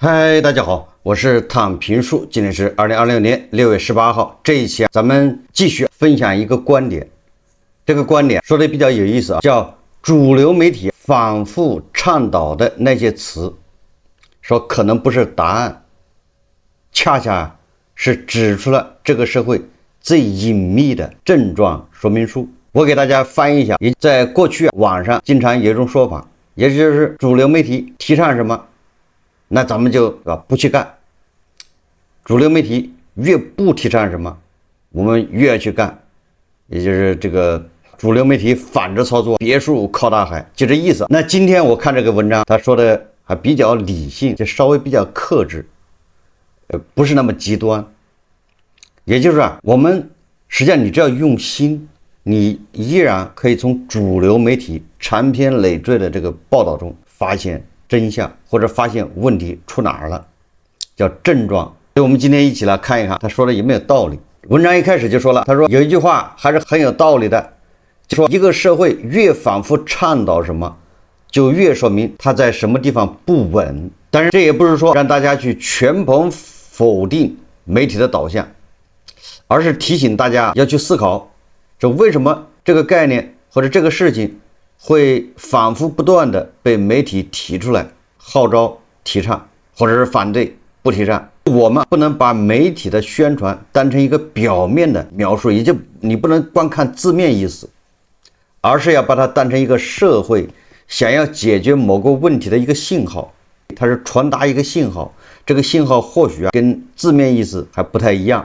嗨，大家好，我是躺平叔，今天是2026年6月18号。這一期咱們繼續分享一個觀點，這個觀點說的比較有意思啊，叫主流媒體反覆倡導的那些詞，說可能不是答案，恰恰是指出了這個社會最隱秘的症狀說明書。我給大家翻譯一下，也在過去網上經常有一種說法，也就是主流媒體提倡什麼，那咱們就不去幹。主流媒體越不提倡什麼，我們越要去幹，也就是這個主流媒體反着操作，別墅靠大海，就這意思。那今天我看這個文章，他說的還比較理性，就稍微比較克制，不是那麼極端。也就是我們實際上你只要用心，你依然可以從主流媒体长篇累赘的这個報道中發現真相，或者發現問題出哪兒了，叫症狀。所以我們今天一起來看一看他說的有沒有道理。文章一開始就說了，他說有一句話還是很有道理的，就說一個社會越反覆倡導什麼，就越說明它在什麼地方不穩。但是這也不是說讓大家去全盤否定媒體的導向，而是提醒大家要去思考，這為什麼這個概念或者這個事情會反复不斷的被媒体提出来，號召提倡，或者是反對不提倡。我們不能把媒體的宣傳當成一個表面的描述，也就你不能光看字面意思，而是要把它當成一個社会想要解決某個問題的一個信號，它是傳達一個信號，這個信號或許跟字面意思還不太一樣，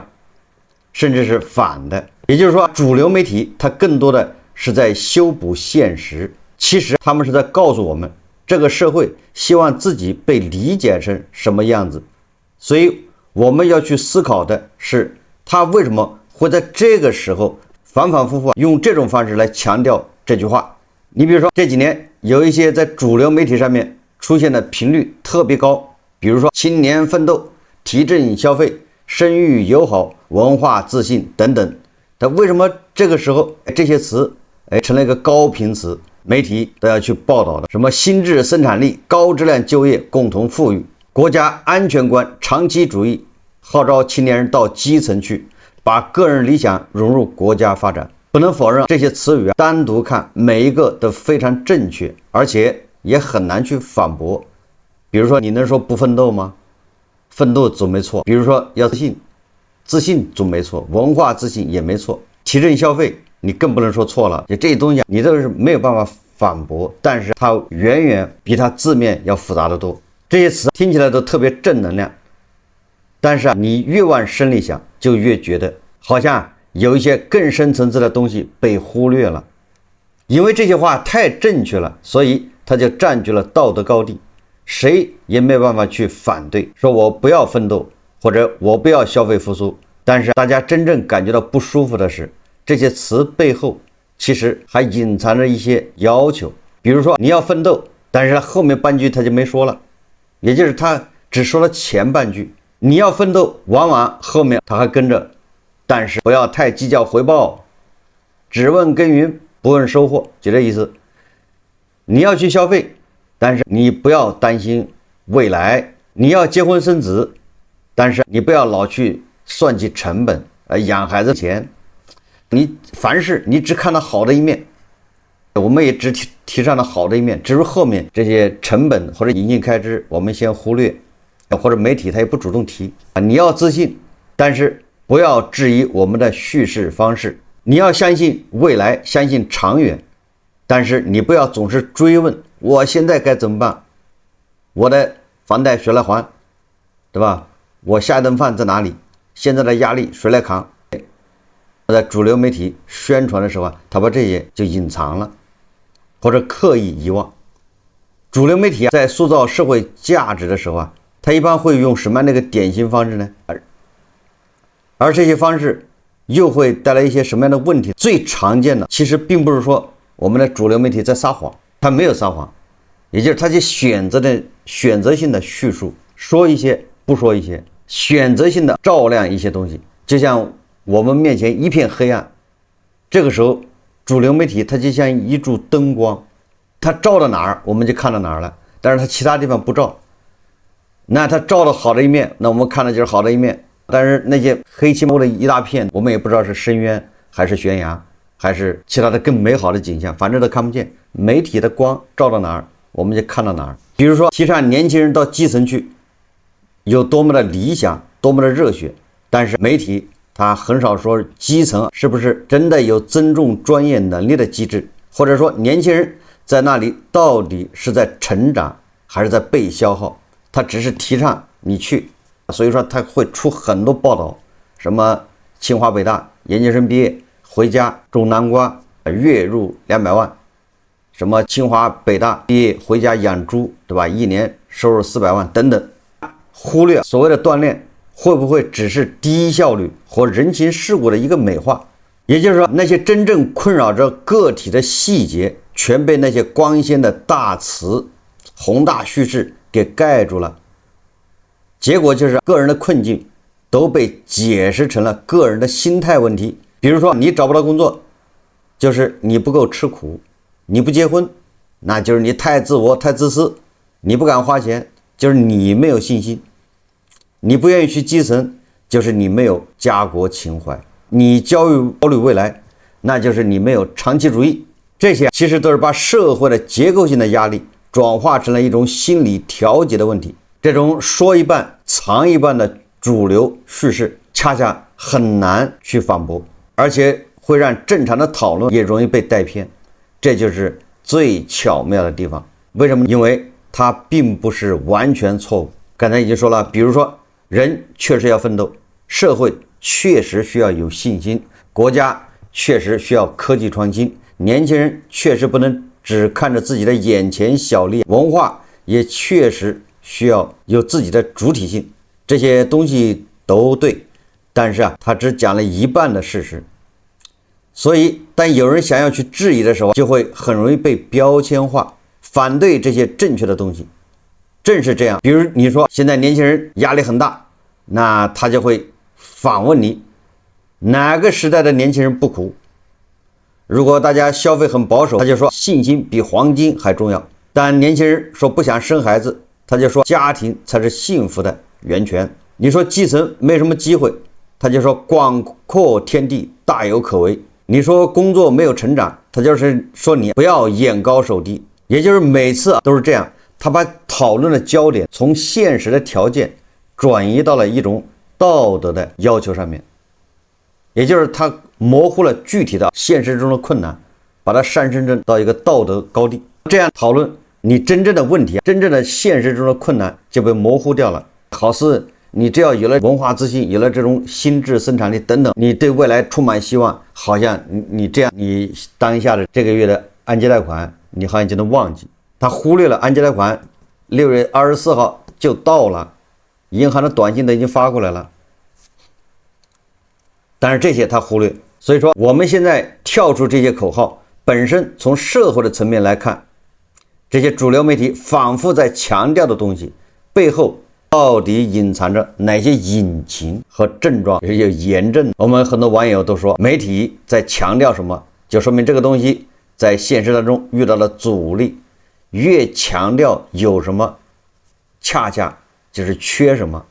甚至是反的。也就是說，主流媒体它更多的是在修補現實，其實他們是在告訴我們，這個社會希望自己被理解成什麼樣子。所以我們要去思考的是，他為什麼會在這個時候反反复复用這種方式來強調這句話。你比如說這幾年有一些在主流媒體上面出現的頻率特別高，比如說青年奮鬥、提振消費、生育友好、文化自信等等。但為什麼這個時候這些詞成了一個高頻詞，媒體都要去報道的？什麼新質生產力、高質量就業、共同富裕、國家安全觀、長期主義，號召青年人到基層去，把個人理想融入國家發展。不能否認這些詞語單獨看每一個都非常正確，而且也很難去反駁。比如說你能說不奮鬥嗎？奮鬥總沒錯。比如說要自信，自信總沒錯，文化自信也沒錯，提振消費你更不能說錯了。就這些東西你都是沒有辦法反駁，但是它遠遠比它字面要複雜得多。這些詞聽起來都特別正能量，但是你越往深裡想，就越覺得好像有一些更深層次的東西被忽略了。因為這些話太正確了，所以它就佔據了道德高地，誰也沒有辦法去反對，說我不要奮鬥，或者我不要消費復甦。但是大家真正感覺到不舒服的是，這些詞背後其實還隱藏着一些要求。比如說你要奮鬥，但是後面半句他就沒說了，也就是他只說了前半句。你要奮鬥，往往後面他還跟着，但是不要太計較回報，只問耕耘不問收穫，就這意思。你要去消費，但是你不要擔心未來。你要結婚生子，但是你不要老去算計成本，養孩子錢。你凡事你只看到好的一面，我們也只提倡了好的一面，只是後面这些成本或者隐性開支我們先忽略，或者媒體他也不主動提。你要自信，但是不要質疑我們的敘事方式。你要相信未來，相信長遠，但是你不要總是追問我現在該怎麼辦，我的房貸誰來還，對吧？我下一頓飯在哪裡？現在的壓力誰來扛？在主流媒體宣傳的時候他把這些就隱藏了，或者刻意遺忘。主流媒體在塑造社會價值的時候他一般會用什麼樣的一個典型方式呢？而這些方式又會帶來一些什麼樣的問題？最常見的其實並不是說我們的主流媒體在撒謊，他沒有撒謊，也就是他就選擇性的敘述，說一些不說一些，選擇性的照亮一些東西。就像我們面前一片黑暗，這個時候主流媒体它就像一柱燈光，它照到哪兒我們就看到哪兒了，但是它其他地方不照。那他照了好的一面，那我們看的就是好的一面。但是那些黑漆蒙的一大片，我們也不知道是深淵還是懸崖，還是其他的更美好的景象，反正都看不見。媒体的光照到哪兒，我們就看到哪兒。比如說提倡年輕人到基層去，有多麼的理想，多麼的熱血，但是媒體他很少說基層是不是真的有尊重專業能力的機制，或者說年輕人在那裡到底是在成長還是在被消耗。他只是提倡你去，所以说他会出很多報道，什麼清华北大研究生畢業回家種南瓜，月入200万，什麼清華北大畢業回家養豬，對吧？一年收入400萬等等，忽略所謂的鍛鍊會不會只是低效率或人情世故的一個美化。也就是說，那些真正困擾着個體的細節全被那些光鮮的大詞宏大敘事給蓋住了，結果就是個人的困境都被解釋成了個人的心態問題。比如說你找不到工作，就是你不夠吃苦；你不结婚，那就是你太自我太自私；你不敢花錢，就是你沒有信心；你不願意去基層，就是你沒有家國情懷；你焦慮未來，那就是你沒有長期主義。這些其實都是把社會的結構性的壓力轉化成了一種心理調節的問題。這種說一半藏一半的主流敘事恰恰很難去反駁，而且會讓正常的討論也容易被帶偏，這就是最巧妙的地方。為什麼？因為它並不是完全錯誤。剛才已經說了，比如說人確實要奮鬥，社會確實需要有信心，國家確實需要科技創新，年輕人確實不能只看着自己的眼前小利，文化也確實需要有自己的主體性。這些東西都对，但是他只講了一半的事實。所以當有人想要去質疑的時候，就會很容易被標籤化，反對這些正確的東西。正是這樣，比如你說現在年輕人壓力很大，那他就會反問你，哪個時代的年輕人不苦？如果大家消費很保守，他就說信心比黃金還重要。但年輕人說不想生孩子，他就說家庭才是幸福的源泉。你說基層沒什麼機會，他就說廣闊天地大有可為。你說工作沒有成長，他就是說你不要眼高手低。也就是每次都是這樣，他把討論的焦點從現實的條件轉移到了一種道德的要求上面，也就是他模糊了具體的現實中的困難，把它上升到一個道德高地。這樣討論，你真正的問題，真正的現實中的困難就被模糊掉了。好似你只要有了文化自信，有了这种心智生产力等等，你對未來充滿希望，好像你這樣，你當下的這個月的按揭貸款，你好像就能忘記。他忽略了按揭貸款6月24號就到了，銀行的短信都已經發過來了，但是這些他忽略。所以說我們現在跳出這些口號，本身從社會的層面來看，這些主流媒體反覆在強調的東西背後到底隱藏着哪些隱情和症狀也有嚴重。我們很多網友都說媒體在強調什麼，就說明這個東西在現實當中遇到了阻力。越強調有什麼，恰恰就是缺什麼，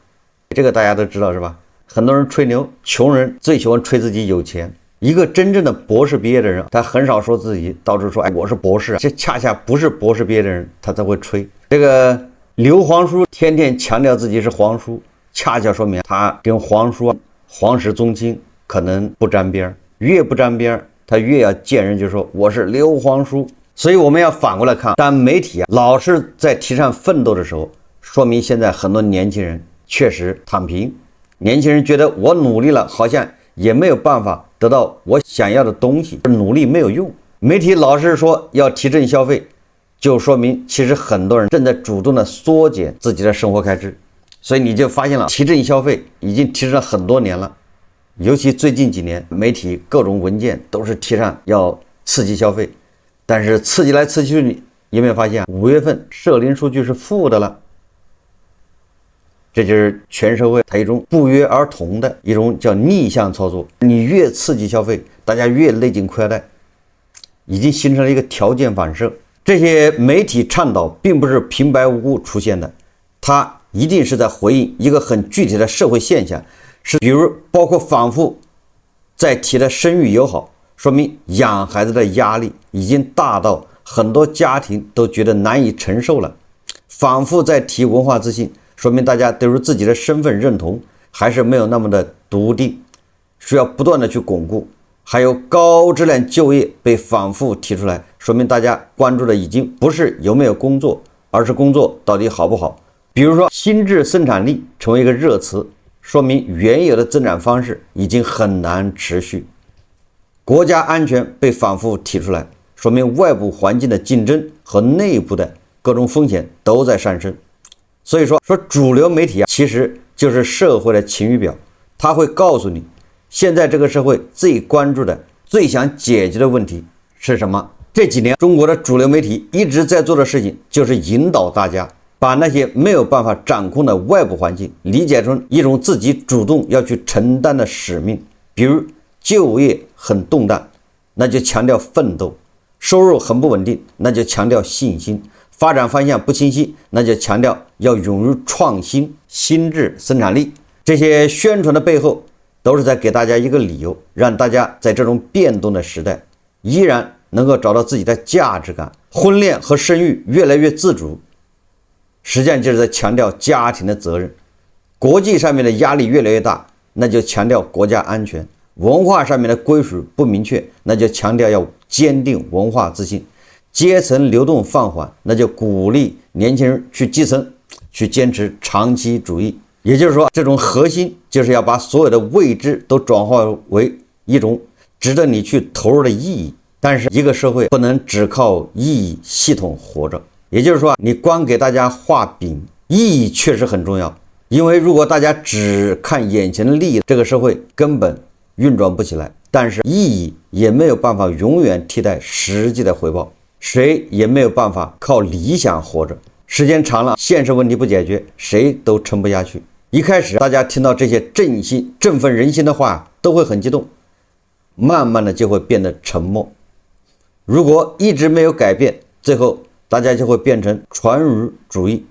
這個大家都知道是吧？很多人吹牛，窮人最喜歡吹自己有錢。一個真正的博士畢業的人，他很少說自己到處說哎我是博士，這恰恰不是博士畢業的人他才會吹。這個劉皇叔天天強調自己是皇叔，恰恰說明他跟皇叔皇室宗親可能不沾邊，越不沾邊他越要見人就說我是劉皇叔。所以我們要反過來看，當媒體老是在提倡奮鬥的時候，說明現在很多年輕人確實躺平。年輕人覺得我努力了，好像也沒有辦法得到我想要的東西，努力沒有用。媒體老是說要提振消費，就說明其實很多人正在主動的縮減自己的生活開支。所以你就發現了，提振消費已經提振了很多年了，尤其最近幾年，媒體各種文件都是提倡要刺激消費。但是刺激来刺激去，有没有发现5月份社零數據是負的了？這就是全社會它一種不約而同的一種叫逆向操作。你越刺激消費，大家越勒緊褲腰帶，已經形成了一個條件反射。這些媒體倡導並不是平白無故出現的，它一定是在回應一個很具體的社會現象，是比如包括反覆在提的生育友好，說明養孩子的壓力已經大到很多家庭都覺得難以承受了。反覆在提文化自信，說明大家對於自己的身份認同還是沒有那麼的篤定，需要不斷的去鞏固。還有高質量就業被反覆提出來，說明大家關注的已經不是有沒有工作，而是工作到底好不好。比如說新质生產力成為一個熱詞，說明原有的增長方式已經很難持續。國家安全被反覆提出来，說明外部環境的競爭和內部的各種風險都在上升。所以說主流媒體其實就是社會的晴雨表，它會告訴你現在這個社會最關注的、最想解決的問題是什麼。這幾年中國的主流媒體一直在做的事情，就是引導大家把那些沒有辦法掌控的外部環境理解成一種自己主動要去承擔的使命。比如就業很動盪，那就強調奮鬥；收入很不穩定，那就強調信心；發展方向不清晰，那就強調要勇於創新、新質生產力。這些宣傳的背後都是在給大家一個理由，讓大家在這種變動的時代依然能夠找到自己的價值感。婚戀和生育越來越自主，實際上就是在強調家庭的責任。國際上面的壓力越來越大，那就強調國家安全。文化上面的歸屬不明確，那就強調要堅定文化自信。階層流動放緩，那就鼓勵年輕人去基層，去堅持長期主義。也就是說，這種核心就是要把所有的未知都轉化為一種值得你去投入的意義。但是一個社會不能只靠意義系統活着，也就是說，你光給大家畫餅，意義確實很重要。因為如果大家只看眼前的利益，这個社會根本運轉不起來。但是意義也沒有辦法永遠替代實際的回報，誰也沒有辦法靠理想活着。時間長了，現實問題不解決，誰都撐不下去。一開始大家聽到這些振奮人心的話都會很激動，慢慢的就會變得沉默。如果一直沒有改變，最後大家就會變成傳語主義。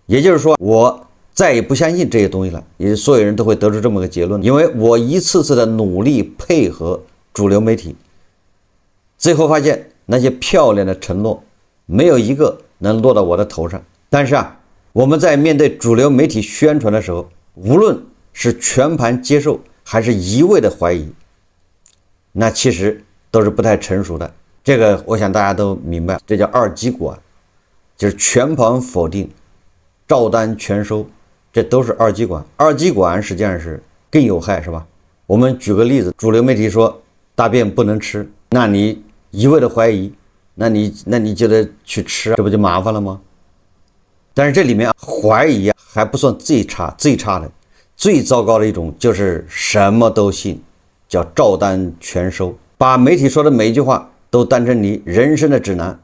也就是說，我再也不相信這些東西了，也所有人都會得出這麼個結論，因為我一次次的努力配合主流媒體，最後發現那些漂亮的承諾沒有一個能落到我的頭上。但是我們在面對主流媒體宣傳的時候，無論是全盤接受還是一味的懷疑，那其實都是不太成熟的。這個我想大家都明白，這叫二極管，就是全盤否定、照單全收，這都是二極管。二極管實際上是更有害，是吧？我們舉個例子，主流媒體說大便不能吃，那你一味的懷疑，那你就得去吃，這不就麻煩了嗎？但是這裡面懷疑還不算最差的，最糟糕的一種就是什麼都信，叫照單全收，把媒体說的每一句話都當成你人生的指南。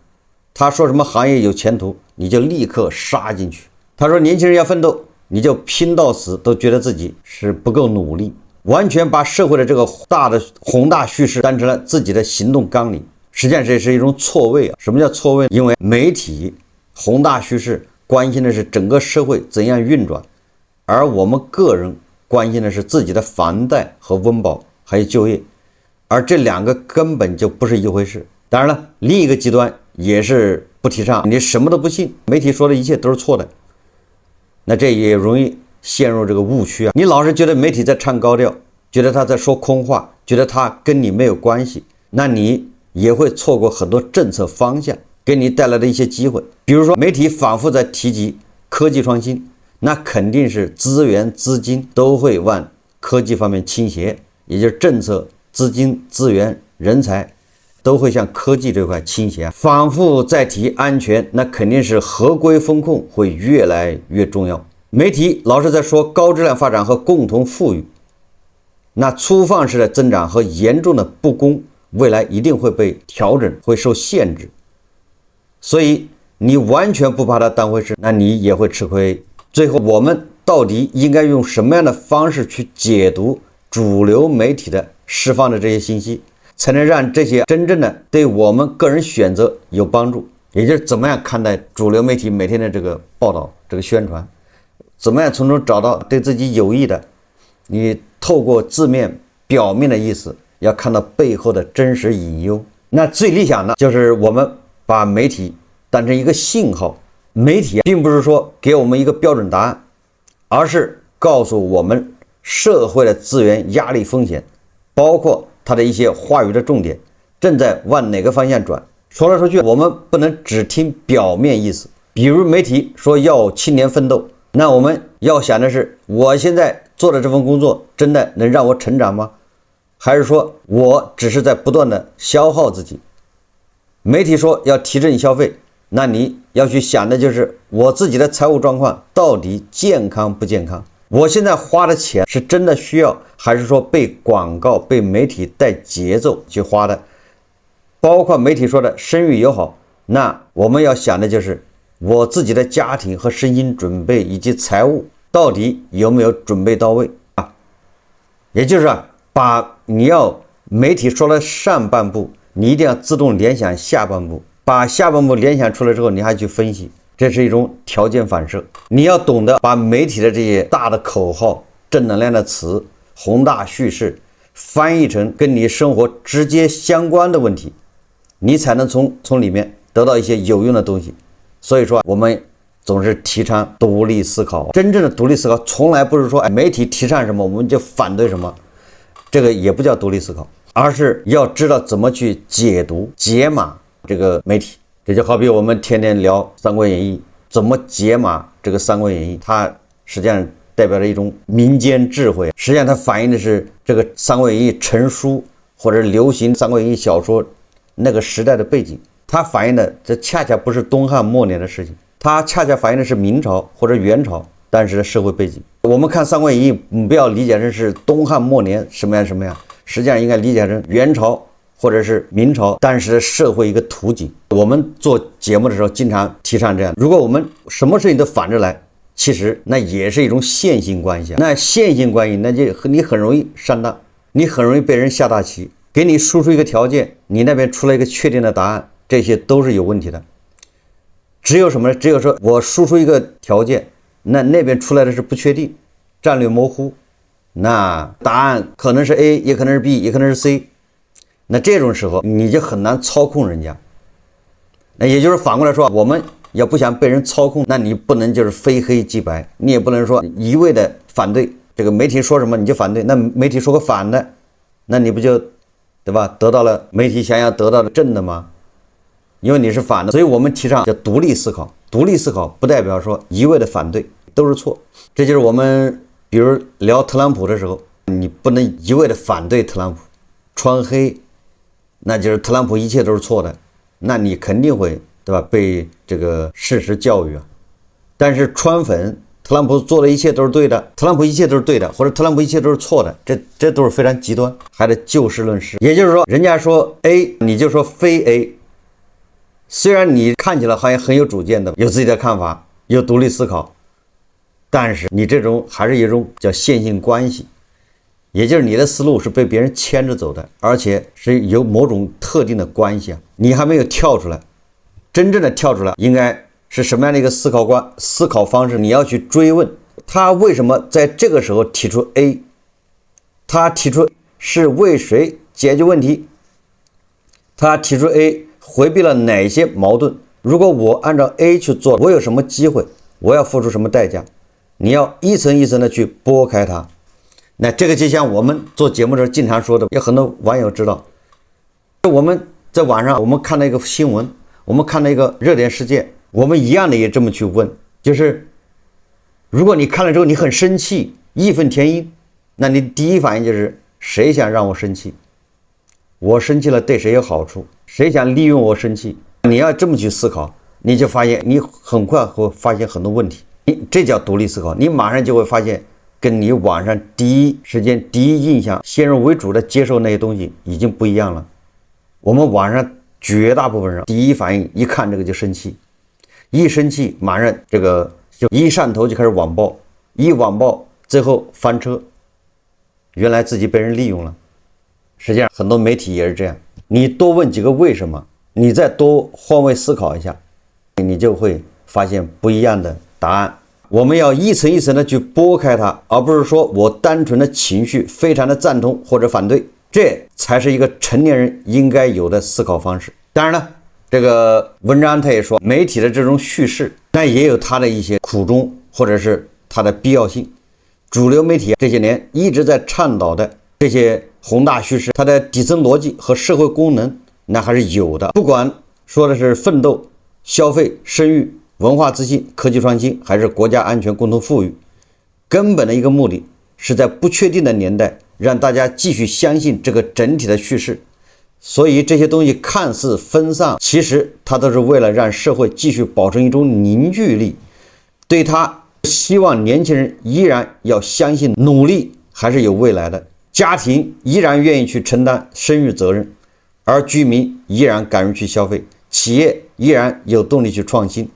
他說什麼行業有前途，你就立刻殺進去。他說年輕人要奮鬥，你就拼到死都覺得自己是不夠努力，完全把社會的這個宏大敘事當成了自己的行動綱領。實際上這是一種錯位。什麼叫錯位？因為媒體宏大敘事關心的是整個社會怎樣運轉，而我們個人關心的是自己的房貸和溫飽還有就業，而這兩個根本就不是一回事。當然了，另一個極端也是不提倡你什麼都不信，媒體說的一切都是錯的，那這也容易陷入這個誤區。你老是覺得媒體在唱高調，覺得他在說空話，覺得他跟你沒有關係，那你也會錯過很多政策方向給你帶來的一些機會。比如說媒体反复在提及科技創新，那肯定是資源資金都會往科技方面傾斜，也就是政策資金資源人才都會向科技這塊傾斜。反复在提安全，那肯定是合規風控會越來越重要。媒体老是在說高質量發展和共同富裕，那粗放式的增長和嚴重的不公未来一定會被調整，會受限制。所以你完全不把它当回事，那你也会吃亏。最後我們到底應該用什麼樣的方式去解讀主流媒體的釋放的這些信息，才能讓這些真正的對我們個人選擇有幫助？也就是怎麼樣看待主流媒體每天的這個報道、這個宣傳，怎麼樣從中找到對自己有益的？你透過字面表面的意思，要看到背後的真實隱憂。那最理想的就是我們把媒体当成一個信號，媒体並不是說給我們一個標準答案，而是告訴我們社會的資源壓力風險，包括它的一些話語的重點正在往哪個方向轉。說來說去，我們不能只聽表面意思。比如媒体說要青年奮鬥，那我們要想的是，我現在做的這份工作真的能讓我成長嗎？還是說我只是在不斷的消耗自己？媒体說要提振消費，那你要去想的就是我自己的財務狀況到底健康不健康？我現在花的錢是真的需要，還是說被廣告、被媒體帶節奏去花的？包括媒體說的生育友好，那我們要想的就是我自己的家庭和身心準備以及財務到底有沒有準備到位啊？也就是把你要媒体说的上半部，你一定要自动联想下半部，把下半部联想出来之後，你還去分析，這是一種条件反射。你要懂得把媒體的這些大的口號、正能量的詞、宏大敘事翻譯成跟你生活直接相關的問題，你才能從裡面得到一些有用的東西。所以說我們總是提倡獨立思考，真正的獨立思考從來不是說媒体提倡什麼我們就反對什麼，這個也不叫獨立思考，而是要知道怎麼去解讀解碼這個媒體。這就好比我们天天聊《三國演義》，怎麼解碼這個《三國演義》，它實際上代表着一種民間智慧，實際上它反映的是這個《三國演義》成書或者流行《三國演義》小說那個時代的背景。它反映的這恰恰不是東漢末年的事情，它恰恰反映的是明朝或者元朝當時的社會背景。我們看《三國演義》，你不要理解成是東漢末年什麼樣什麼樣，實際上應該理解成元朝或者是明朝當時的社會一個圖景。我們做節目的時候經常提倡這樣，如果我們什麼事情都反着來，其實那也是一種線性關係。那線性關係，那就你很容易上當，你很容易被人下大棋，給你輸出一個條件，你那邊出了一個確定的答案，這些都是有問題的。只有什麼呢？只有說我輸出一個條件，那邊出來的是不確定，戰略模糊，那答案可能是 A， 也可能是 B， 也可能是 C。那這種時候你就很難操控人家。那也就是反過來說，我們要不想被人操控，那你不能就是非黑即白，你也不能說一味的反对這個媒體說什麼你就反對，那媒体說個反的，那你不就對吧？得到了媒體想要得到的正的嗎？因為你是反的，所以我們提倡叫獨立思考。獨立思考不代表說一味的反对都是錯。這就是我們比如聊特朗普的時候，你不能一味的反對特朗普，穿黑，那就是特朗普一切都是錯的，那你肯定會对吧被這個事實教育啊。但是穿粉，特朗普做的一切都是對的，特朗普一切都是對的，或者特朗普一切都是錯的，這都是非常極端，還得就事論事。也就是說，人家說 A， 你就說非 A。雖然你看起來好像很有主見的，有自己的看法，有獨立思考，但是你這種還是一種叫線性關係，也就是你的思路是被別人牽着走的，而且是有某種特定的關係啊，你還沒有跳出來。真正的跳出來應該是什麼樣的一個思考方式？你要去追問他為什麼在這個時候提出 A， 他提出是為誰解決問題，他提出 A回避了哪些矛盾？如果我按照 A 去做，我有什麼機會？我要付出什麼代價？你要一層一層的去剝開它。那這個就像我們做節目的時候經常說的，有很多網友知道，我們在網上我們看到一個新聞，我們看到一個熱點事件，我們一樣的也這麼去問，就是如果你看了之後你很生氣，義憤填膺，那你第一反應就是誰想讓我生氣？我生氣了對誰有好處？誰想利用我生氣？你要這麼去思考，你就發現你很快會發現很多問題。這叫獨立思考，你馬上就會發現跟你網上第一時間第一印象先入為主的接受那些東西已經不一樣了。我們網上絕大部分人第一反應一看這個就生氣，一生氣馬上這個就一上頭就開始網暴，一網暴最後翻車，原來自己被人利用了。實際上很多媒體也是這樣，你多問幾個為什麼，你再多換位思考一下，你就會發現不一樣的答案。我們要一層一層的去剝開它，而不是說我單純的情緒非常的贊同或者反對，這才是一個成年人應該有的思考方式。當然了，這個文章他也說，媒體的这種敘事，那也有它的一些苦衷或者是它的必要性。主流媒体這些年一直在倡導的這些宏大敘事，它的底層邏輯和社會功能那還是有的。不管說的是奮鬥、消費、生育、文化自信、科技創新，還是國家安全、共同富裕，根本的一個目的是在不確定的年代讓大家繼續相信這個整體的敘事。所以這些東西看似分散，其實它都是為了讓社會繼續保持一種凝聚力，對它希望年輕人依然要相信努力還是有未來的，家庭依然願意去承擔生育責任，而居民依然敢於去消費，企業依然有動力去創新，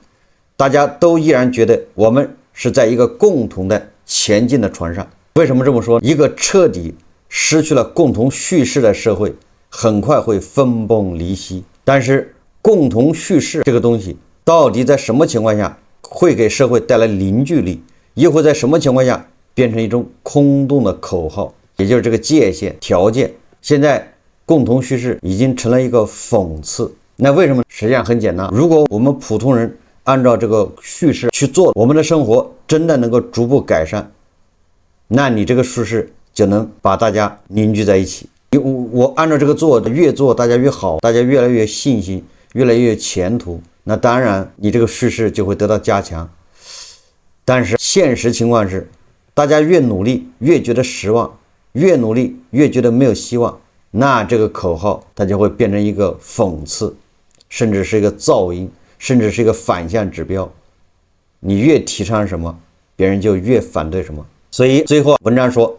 大家都依然覺得我們是在一個共同的前進的船上。為什麼這麼說？一個徹底失去了共同敘事的社會很快會分崩離析。但是共同敘事這個東西到底在什麼情況下會給社會帶來凝聚力，又會在什麼情況下變成一種空洞的口號，也就是這個界限條件。現在共同敘事已經成了一個諷刺。那為什麼？實際上很簡單，如果我們普通人按照這個敘事去做，我們的生活真的能夠逐步改善，那你这個敘事就能把大家凝聚在一起。我按照這個做，越做大家越好，大家越來越信心，越来越有前途，那當然你這個敘事就會得到加強。但是現實情況是，大家越努力越覺得失望，越努力越覺得沒有希望，那這個口號它就會變成一個諷刺，甚至是一個噪音，甚至是一個反向指標。你越提倡什麼，別人就越反對什麼。所以最後文章說，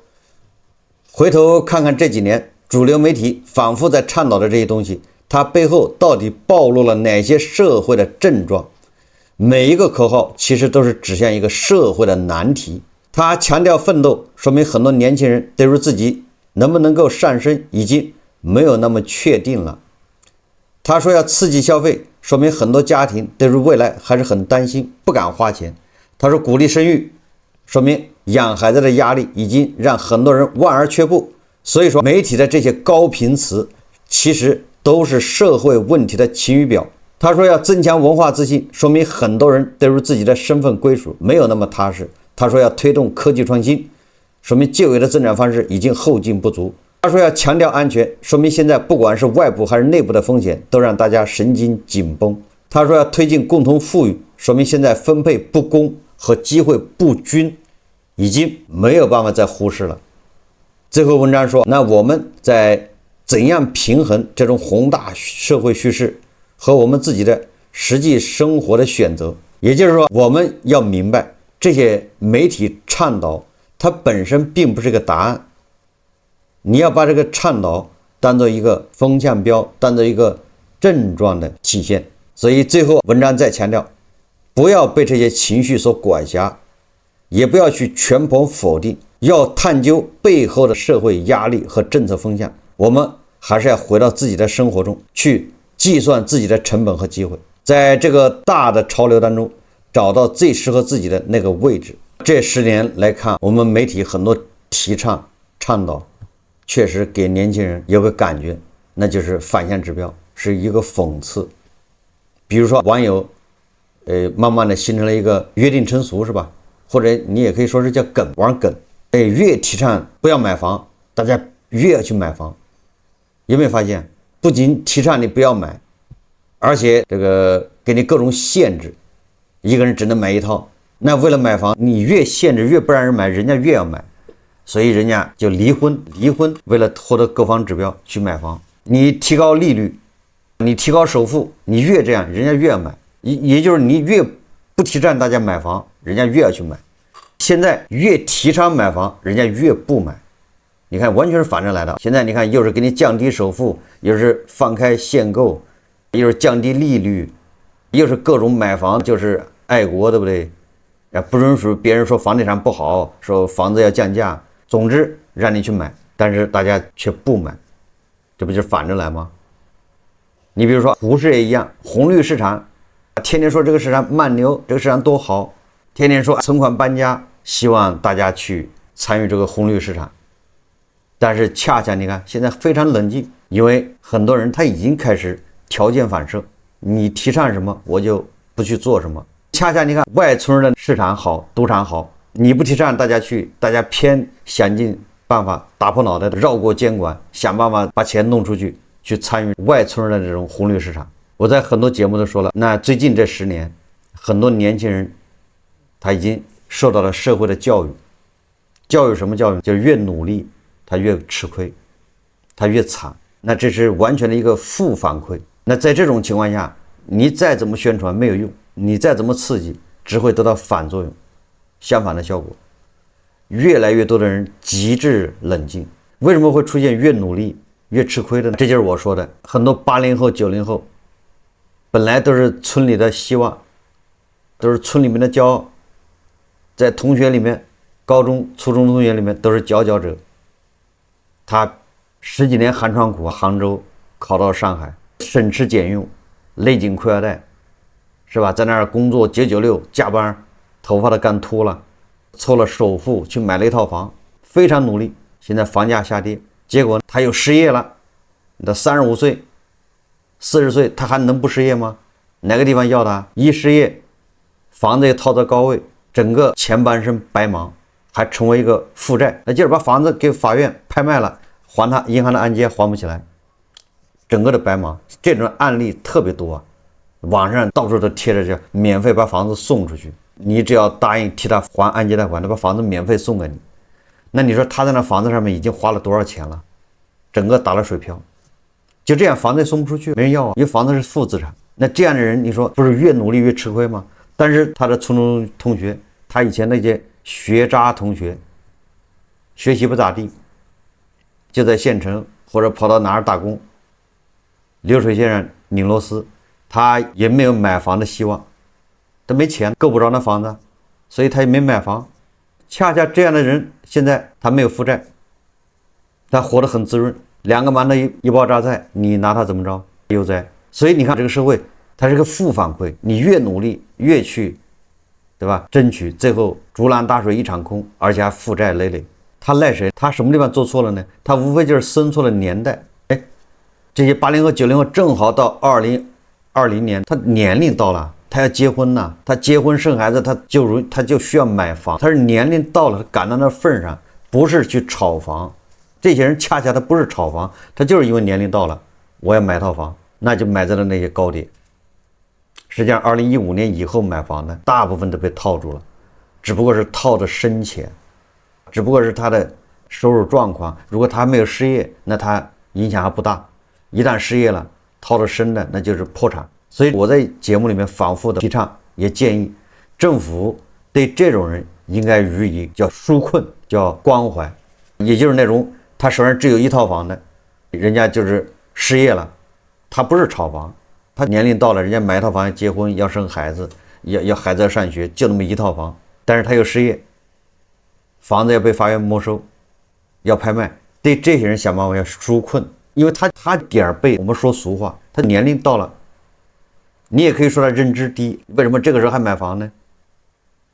回頭看看這幾年主流媒體反覆在倡導的這些東西，它背後到底暴露了哪些社會的症狀？每一個口號其實都是指向一個社會的難題。他強調奮鬥，說明很多年輕人對於自己能不能夠上升已經沒有那麼確定了。他說要刺激消費，說明很多家庭對於未來還是很擔心，不敢花錢。他說鼓勵生育，說明養孩子的壓力已經讓很多人望而卻步。所以說媒體的這些高頻詞其實都是社會問題的晴雨表。他說要增強文化自信，說明很多人對於自己的身份歸屬沒有那麼踏實。他說要推動科技創新，說明舊有的增長方式已經後勁不足。他說要強調安全，說明現在不管是外部還是內部的風險都讓大家神經緊繃。他說要推進共同富裕，說明現在分配不公和機會不均已經沒有辦法再忽視了。最後文章說，那我們在怎樣平衡這種宏大社會敘事和我們自己的實際生活的選擇？也就是說，我們要明白這些媒體倡導它本身並不是個答案，你要把這個倡導當做一個風向標，當做一個症狀的體現。所以最後文章再強調，不要被这些情緒所管轄，也不要去全盤否定，要探究背後的社會壓力和政策風向。我們還是要回到自己的生活中去計算自己的成本和機會，在這個大的潮流當中找到最適合自己的那個位置。這10年來看，我們媒體很多提倡倡導確實給年輕人有個感覺，那就是反向指標，是一個諷刺。比如說網友慢慢的形成了一個約定成俗，是吧？或者你也可以說是叫梗，玩梗。越提倡不要买房，大家越要去買房。有沒有发現，不僅提倡你不要買，而且這個給你各種限制，一個人只能買一套。那為了買房，你越限制越不讓人買，人家越要買，所以人家就離婚，為了獲得各方指標去買房。你提高利率，你提高首付，你越這樣，人家越要買。也就是你越不提倡大家買房，人家越要去買。現在越提倡買房，人家越不買。你看完全是反着来的。现在你看又是给你降低首付，又是放開限購，又是降低利率，又是各種買房就是愛國，對不對？不允許別人說房地產不好，說房子要降價，總之讓你去買，但是大家卻不買，這不就是反着來嗎？你比如說股市也一樣，紅綠市場天天說這個市場慢牛，這個市場多好，天天說存款搬家，希望大家去參與這個紅綠市場。但是恰恰你看現在非常冷靜，因為很多人他已經開始條件反射，你提倡什麼我就不去做什麼。恰恰你看外村的市场好，賭場好，你不提倡大家去，大家偏想盡辦法打破腦袋的繞過監管，想辦法把錢弄出去，去參與外村的這種紅綠市場。我在很多節目都說了，那最近這10年，很多年輕人他已經受到了社会的教育。教育什么教育？就是越努力他越吃虧，他越慘。那這是完全的一個負反饋。那在這種情況下，你再怎麼宣傳沒有用，你再怎麼刺激只會得到反作用，相反的效果。越來越多的人極致冷靜。為什麼會出現越努力越吃虧的呢？這就是我說的，很多80後90後本來都是村裡的希望，都是村裡面的骄傲，在同學裡面，高中初中同學裡面都是佼佼者。他10幾年寒窗苦，杭州考到上海，省吃儉用，勒緊褲腰帶，是吧？在那兒工作996加班，頭髮都乾禿了，湊了首付去買了一套房，非常努力。現在房價下跌，結果他又失業了。你到35歲40歲他還能不失業嗎？哪個地方要他？一失業，房子也套到高位，整個前半生白忙，還成為一個負債。那就是把房子給法院拍賣了，還他銀行的按揭還不起来，整個的白忙。這種案例特別多啊，網上到處都貼着這免費把房子送出去，你只要答應替他還按揭貸款，他把房子免費送給你。那你說他在那房子上面已經花了多少錢了？整個打了水漂，就這樣房子也送不出去，沒人要啊，因為房子是負資產。那這樣的人，你說不是越努力越吃虧嗎？但是他的初中同學，他以前那些學渣同學，學習不咋地，就在縣城或者跑到哪兒打工，流水線上擰螺絲，他也沒有買房的希望，他沒錢，夠不着那房子，所以他也沒買房。恰恰這樣的人，現在他沒有負債，他活得很滋潤，2個饅頭一包榨菜，你拿他怎麼着？悠哉。所以你看這個社會，它是個負反饋，你越努力越去，對吧？爭取，最後竹籃打水一場空，而且還負債累累。他賴誰？他什麼地方做錯了呢？他無非就是生錯了年代。哎，這些80後90後正好到2020年，他年齡到了。他要結婚呢，他結婚生孩子，他就需要買房，他是年齡到了，他趕到那份上，不是去炒房。這些人恰恰他不是炒房，他就是因為年齡到了，我要買套房，那就買在了那些高點。實際上2015年以後買房呢，大部分都被套住了，只不過是套的深淺，只不過是他的收入狀況。如果他還沒有失業，那他影響還不大，一旦失業了，套的深的那就是破產。所以我在節目裡面反復的提倡，也建議政府對這種人應該予以叫紓困，叫關懷。也就是那種他手上只有一套房的，人家就是失業了，他不是炒房，他年齡到了，人家買一套房要結婚要生孩子，要孩子要上學，就那麼一套房，但是他又失業，房子要被法院沒收，要拍賣。對這些人想辦法要紓困，因為他點兒背，我們說俗話，他年齡到了。你也可以說他認知低，為什麼這個時候還買房呢？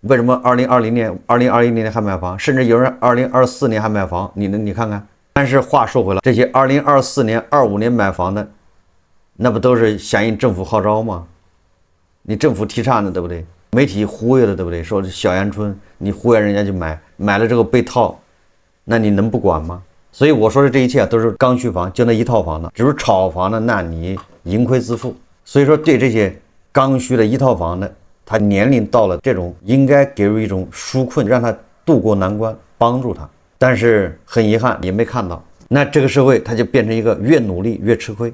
為什麼2020年、2021年還買房，甚至有人2024年還買房？你看看。但是話說回來，這些2024年、25年買房的，那不都是響應政府號召嗎？你政府提倡的，对不對？媒體忽悠的，對不对？說小陽春，你忽悠人家去買了之後被套，那你能不管嗎？所以我說的這一切都是剛需房，就那一套房的，只是炒房的，那你盈虧自負。所以說，对這些剛需的一套房的，他年齡到了這種，應該給予一種紓困，讓他渡過難關，幫助他。但是很遺憾，也沒看到。那這個社會，他就變成一個越努力越吃虧，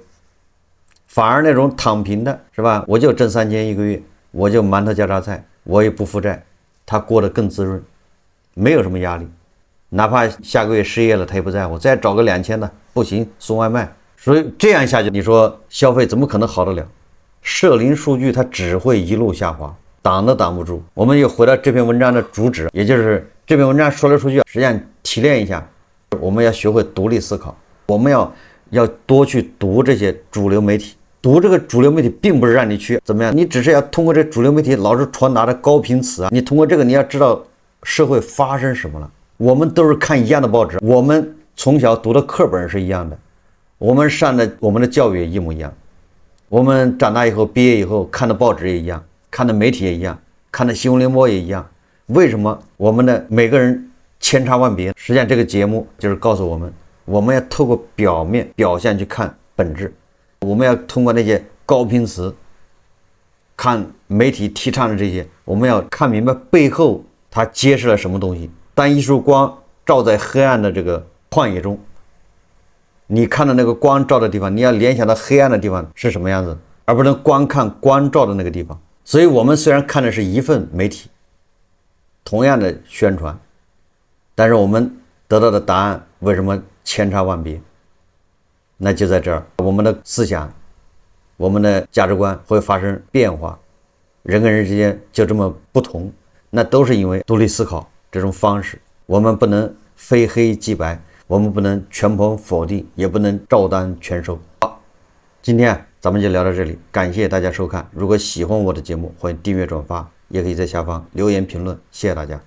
反而那種躺平的，是吧？我就掙3000一個月，我就饅頭加榨菜，我也不負債，他過得更滋潤，沒有什麼壓力。哪怕下個月失業了，他也不在乎，再找個2000的，不行送外賣。所以這樣下去，你說消費怎麼可能好得了？社零數據它只會一路下滑，擋都擋不住。我們又回到這篇文章的主旨，也就是這篇文章說來說去，實際上提煉一下，我們要學會獨立思考，我們要多去讀這些主流媒體，讀這個主流媒體並不是讓你去怎麼樣，你只是要通過這主流媒體老是傳達的高頻詞啊，你通過這個你要知道社會發生什麼了。我們都是看一樣的報紙，我們從小讀的課本是一樣的，我們的教育也一模一樣，我們長大以後畢業以後看的報紙也一樣，看的媒體也一樣，看的新聞联播也一樣。為什麼我們的每個人千差萬別？實際上这個節目就是告訴我們，我們要透過表面表象去看本質，我們要通過那些高頻詞看媒體提倡的這些，我們要看明白背後它揭示了什麼東西。当一束光照在黑暗的這個曠野中，你看到那個光照的地方，你要聯想到黑暗的地方是什麼樣子，而不能光看光照的那個地方。所以我們雖然看的是一份媒體，同樣的宣傳，但是我們得到的答案為什麼千差萬別？那就在這兒，我們的思想，我們的價值觀會發生變化，人跟人之間就這麼不同，那都是因為獨立思考這種方式。我們不能非黑即白，我們不能全盤否定，也不能照单全收。好，今天咱們就聊到這裡，感謝大家收看。如果喜歡我的節目，歡迎訂閱轉發，也可以在下方留言評論，謝謝大家。